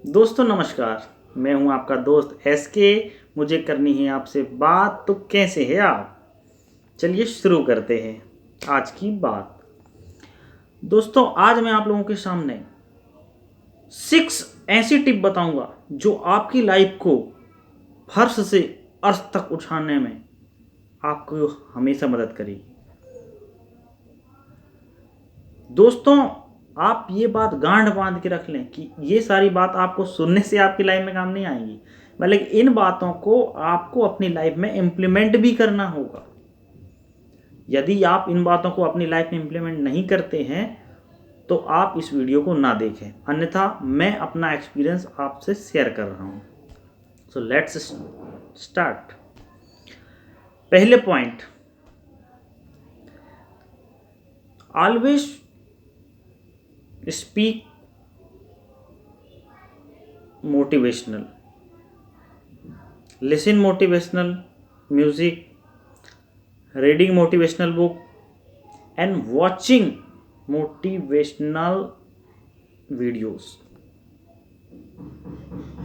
दोस्तों नमस्कार। मैं हूं आपका दोस्त SK। मुझे करनी है आपसे बात, तो कैसे हैं आप? चलिए शुरू करते हैं आज की बात। दोस्तों आज मैं आप लोगों के सामने 6 ऐसी टिप बताऊंगा जो आपकी लाइफ को फर्श से अर्श तक उठाने में आपको हमेशा मदद करेगी। दोस्तों आप ये बात गांठ बांध के रख लें कि ये सारी बात आपको सुनने से आपकी लाइफ में काम नहीं आएंगी, बल्कि इन बातों को आपको अपनी लाइफ में इम्प्लीमेंट भी करना होगा। यदि आप इन बातों को अपनी लाइफ में इम्प्लीमेंट नहीं करते हैं तो आप इस वीडियो को ना देखें, अन्यथा मैं अपना एक्सपीरियंस आपसे शेयर कर रहा हूँ। So let's start. पहले point, always speak motivational, listen motivational music, reading motivational book and watching motivational videos.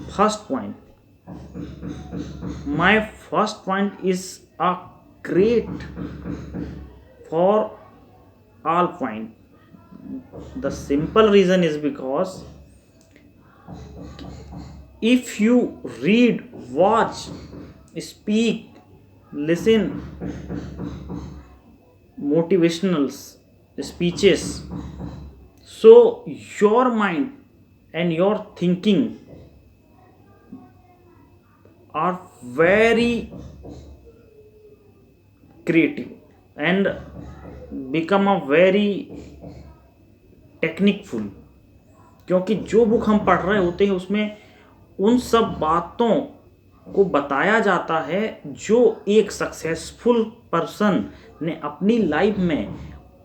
First point, my first point is a great for all point. The simple reason is because if you read, watch, speak, listen motivational speeches, so your mind and your thinking are very creative and become a very टेक्निकफुल। क्योंकि जो book हम पढ़ रहे होते हैं उसमें उन सब बातों को बताया जाता है जो एक सक्सेसफुल पर्सन ने अपनी लाइफ में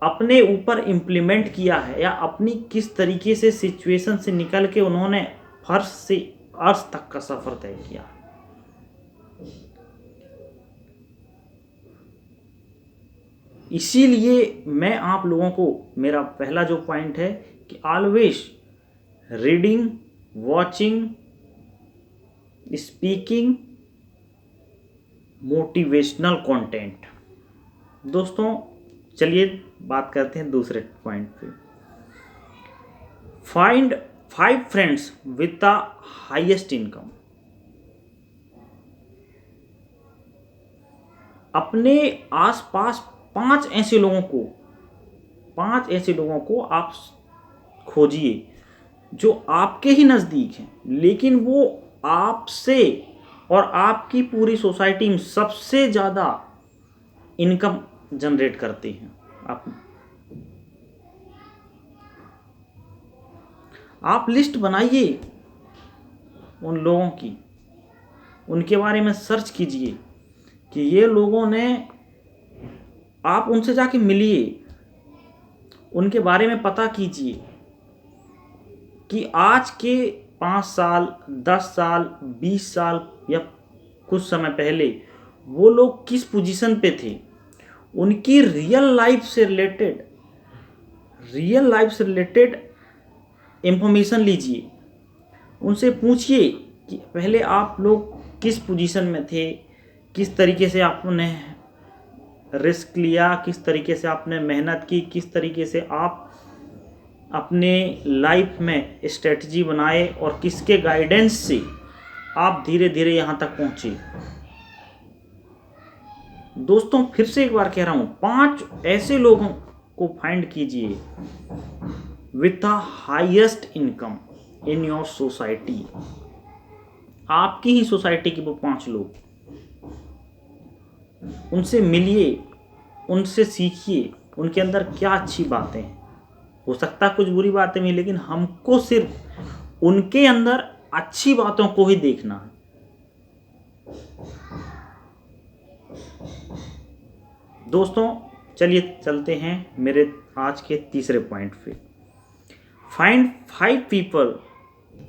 अपने ऊपर इम्प्लीमेंट किया है, या अपनी किस तरीके से सिचुएशन से निकल के उन्होंने फर्श से अर्श तक का सफर तय किया। इसीलिए मैं आप लोगों को, मेरा पहला जो पॉइंट है कि always reading, watching, speaking motivational content. दोस्तों चलिए बात करते हैं दूसरे पॉइंट पे। Find 5 friends with the highest income. अपने आसपास 5 ऐसे लोगों को आप खोजिए जो आपके ही नज़दीक हैं, लेकिन वो आपसे और आपकी पूरी सोसाइटी में सबसे ज़्यादा इनकम जनरेट करते हैं। आप लिस्ट बनाइए उन लोगों की, उनके बारे में सर्च कीजिए कि ये लोगों ने, आप उनसे जाके मिलिए, उनके बारे में पता कीजिए कि आज के 5 साल, 10 साल, 20 साल या कुछ समय पहले वो लोग किस पोजीशन पे थे। उनकी रियल लाइफ से रिलेटेड इंफॉर्मेशन लीजिए, उनसे पूछिए कि पहले आप लोग किस पोजीशन में थे, किस तरीके से आपने रिस्क लिया, किस तरीके से आपने मेहनत की, किस तरीके से आप अपने लाइफ में स्ट्रेटजी बनाए और किसके गाइडेंस से आप धीरे धीरे यहाँ तक पहुँचे। दोस्तों फिर से एक बार कह रहा हूँ, 5 ऐसे लोगों को फाइंड कीजिए with the highest income in your society. आपकी ही सोसाइटी के वो 5 लोग, उनसे मिलिए, उनसे सीखिए उनके अंदर क्या अच्छी बातें हैं। हो सकता है कुछ बुरी बातें भी, लेकिन हमको सिर्फ उनके अंदर अच्छी बातों को ही देखना है। दोस्तों चलिए चलते हैं मेरे आज के तीसरे पॉइंट पे। Find 5 people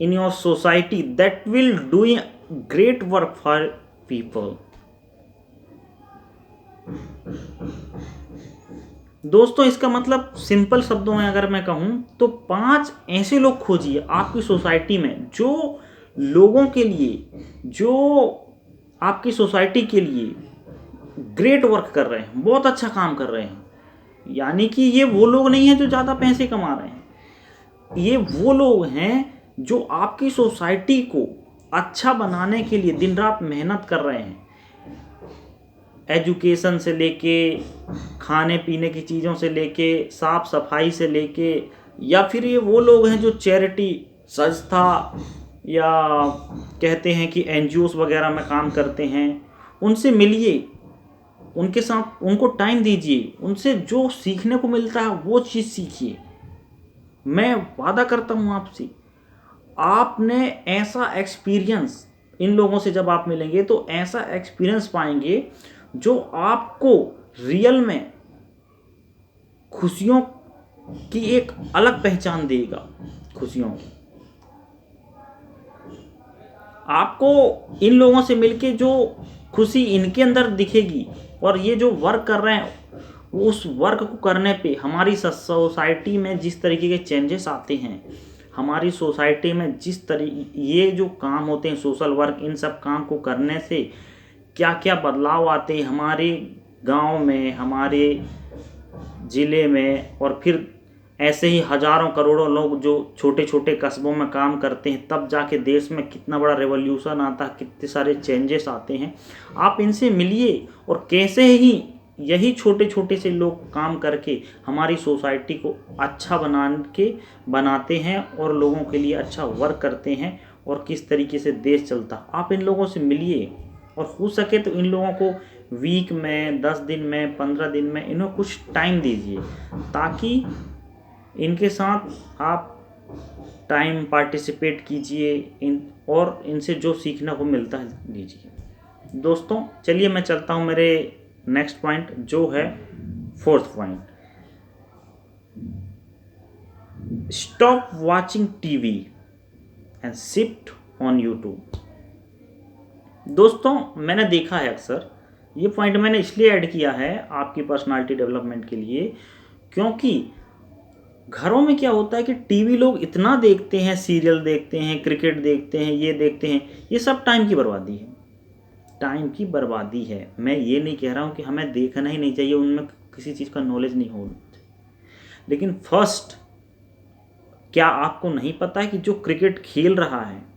in your society that will do great work for people. दोस्तों इसका मतलब सिंपल शब्दों में अगर मैं कहूँ तो 5 ऐसे लोग खोजिए आपकी सोसाइटी में जो लोगों के लिए, जो आपकी सोसाइटी के लिए ग्रेट वर्क कर रहे हैं, बहुत अच्छा काम कर रहे हैं। यानी कि ये वो लोग नहीं हैं जो ज़्यादा पैसे कमा रहे हैं, ये वो लोग हैं जो आपकी सोसाइटी को अच्छा बनाने के लिए दिन रात मेहनत कर रहे हैं। एजुकेशन से लेके, खाने पीने की चीज़ों से लेके, साफ सफाई से लेके, या फिर ये वो लोग हैं जो चैरिटी संस्था या कहते हैं कि एनजीओस वगैरह में काम करते हैं। उनसे मिलिए, उनके साथ उनको टाइम दीजिए, उनसे जो सीखने को मिलता है वो चीज़ सीखिए। मैं वादा करता हूँ आपसे, आपने ऐसा एक्सपीरियंस, इन लोगों से जब आप मिलेंगे तो ऐसा एक्सपीरियंस पाएंगे जो आपको रियल में खुशियों की एक अलग पहचान देगा। खुशियों की आपको इन लोगों से मिलके जो खुशी इनके अंदर दिखेगी, और ये जो वर्क कर रहे हैं उस वर्क को करने पे हमारी सोसाइटी में जिस तरीके के चेंजेस आते हैं, हमारी सोसाइटी में जिस तरीके ये जो काम होते हैं सोशल वर्क, इन सब काम को करने से क्या क्या बदलाव आते हैं हमारे गांव में, हमारे ज़िले में, और फिर ऐसे ही हज़ारों करोड़ों लोग जो छोटे छोटे कस्बों में काम करते हैं, तब जाके देश में कितना बड़ा रेवोल्यूशन आता है, कितने सारे चेंजेस आते हैं। आप इनसे मिलिए और कैसे ही यही छोटे छोटे से लोग काम करके हमारी सोसाइटी को अच्छा बनाते हैं और लोगों के लिए अच्छा वर्क करते हैं, और किस तरीके से देश चलता। आप इन लोगों से मिलिए, और हो सके तो इन लोगों को वीक में, 10 दिन में, 15 दिन में इन्हें कुछ टाइम दीजिए, ताकि इनके साथ आप टाइम पार्टिसिपेट कीजिए और इनसे जो सीखने को मिलता है लीजिए। दोस्तों चलिए मैं चलता हूँ मेरे नेक्स्ट पॉइंट, जो है 4th point, stop watching TV and shift on YouTube. दोस्तों मैंने देखा है अक्सर, ये पॉइंट मैंने इसलिए ऐड किया है आपकी पर्सनालिटी डेवलपमेंट के लिए, क्योंकि घरों में क्या होता है कि टीवी लोग इतना देखते हैं, सीरियल देखते हैं, क्रिकेट देखते हैं, ये देखते हैं, ये सब टाइम की बर्बादी है। टाइम की बर्बादी है। मैं ये नहीं कह रहा हूँ कि हमें देखना ही नहीं चाहिए, उनमें किसी चीज़ का नॉलेज नहीं होना चाहिए, लेकिन फर्स्ट, क्या आपको नहीं पता है कि जो क्रिकेट खेल रहा है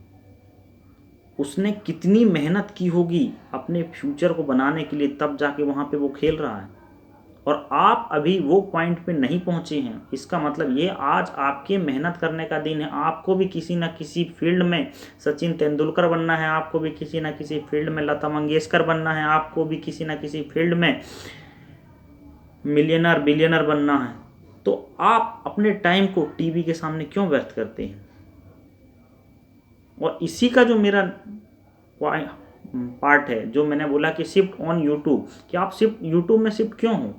उसने कितनी मेहनत की होगी अपने फ्यूचर को बनाने के लिए, तब जाके वहाँ पे वो खेल रहा है, और आप अभी वो पॉइंट पे नहीं पहुँचे हैं। इसका मतलब ये आज आपके मेहनत करने का दिन है। आपको भी किसी न किसी फील्ड में सचिन तेंदुलकर बनना है, आपको भी किसी न किसी फील्ड में लता मंगेशकर बनना है, आपको भी किसी न किसी फील्ड में मिलियनर बिलियनर बनना है। तो आप अपने टाइम को टीवी के सामने क्यों व्यर्थ करते हैं? और इसी का जो मेरा पार्ट है, जो मैंने बोला कि शिफ्ट ऑन यूट्यूब, कि आप शिफ्ट यूट्यूब में शिफ्ट क्यों हो?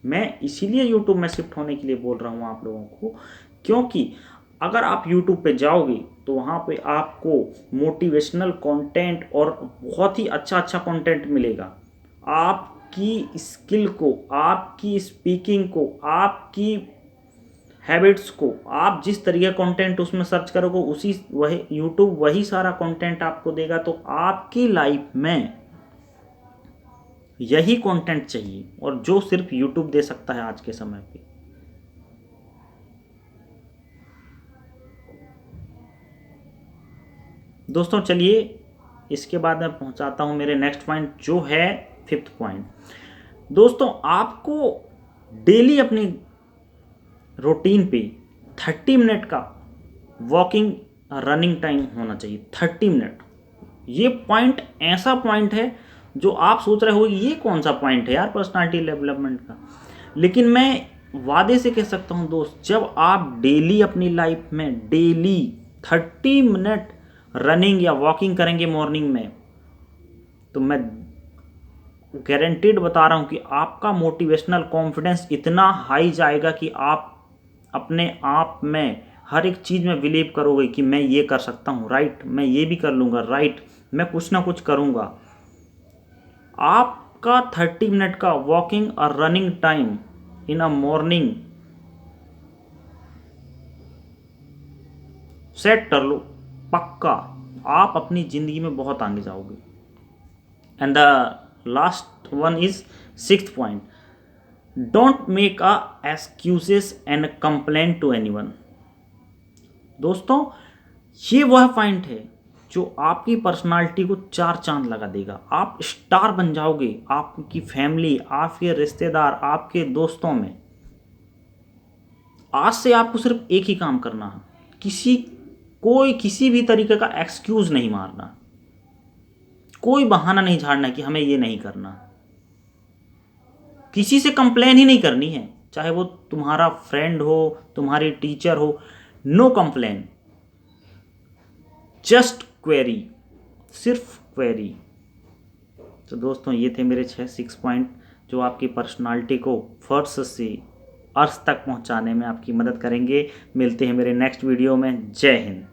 मैं इसीलिए यूट्यूब में शिफ्ट होने के लिए बोल रहा हूँ आप लोगों को, क्योंकि अगर आप यूट्यूब पे जाओगे तो वहाँ पे आपको मोटिवेशनल कंटेंट और बहुत ही अच्छा अच्छा कंटेंट मिलेगा। आपकी स्किल को, आपकी स्पीकिंग को, आपकी हैबिट्स को, आप जिस तरीके का कंटेंट उसमें सर्च करोगे उसी वही यूट्यूब वही सारा कंटेंट आपको देगा। तो आपकी लाइफ में यही कंटेंट चाहिए, और जो सिर्फ यूट्यूब दे सकता है आज के समय पे। दोस्तों चलिए इसके बाद मैं पहुंचाता हूं मेरे नेक्स्ट पॉइंट, जो है 5th पॉइंट। दोस्तों आपको डेली अपनी रूटीन पे 30 मिनट का वॉकिंग रनिंग टाइम होना चाहिए। 30 मिनट, ये पॉइंट ऐसा पॉइंट है जो आप सोच रहे हो ये कौन सा पॉइंट है यार पर्सनालिटी डेवलपमेंट का, लेकिन मैं वादे से कह सकता हूँ दोस्त, जब आप डेली अपनी लाइफ में डेली 30 मिनट रनिंग या वॉकिंग करेंगे मॉर्निंग में, तो मैं गारंटीड बता रहा हूँ कि आपका मोटिवेशनल कॉन्फिडेंस इतना हाई जाएगा कि आप अपने आप में हर एक चीज़ में बिलीव करोगे कि मैं ये कर सकता हूँ, राइट, मैं ये भी कर लूँगा, राइट, मैं कुछ ना कुछ करूँगा। आपका 30 मिनट का वॉकिंग और running time in a morning set कर लो, पक्का आप अपनी ज़िंदगी में बहुत आगे जाओगे। And the last one is sixth point, don't make a excuses and complain to anyone. दोस्तों ये वह पॉइंट है जो आपकी पर्सनालिटी को 4 चांद लगा देगा। आप स्टार बन जाओगे, आपकी फैमिली, आपके रिश्तेदार, आपके दोस्तों में। आज से आपको सिर्फ एक ही काम करना है, किसी भी तरीके का एक्सक्यूज नहीं मारना, कोई बहाना नहीं झाड़ना कि हमें ये नहीं करना, किसी से कंप्लेन ही नहीं करनी है, चाहे वो तुम्हारा फ्रेंड हो, तुम्हारी टीचर हो, नो कंप्लेन, जस्ट क्वेरी, सिर्फ क्वेरी। तो दोस्तों ये थे मेरे 6 पॉइंट जो आपकी पर्सनालिटी को फर्स्ट से अर्थ तक पहुंचाने में आपकी मदद करेंगे। मिलते हैं मेरे नेक्स्ट वीडियो में। जय हिंद।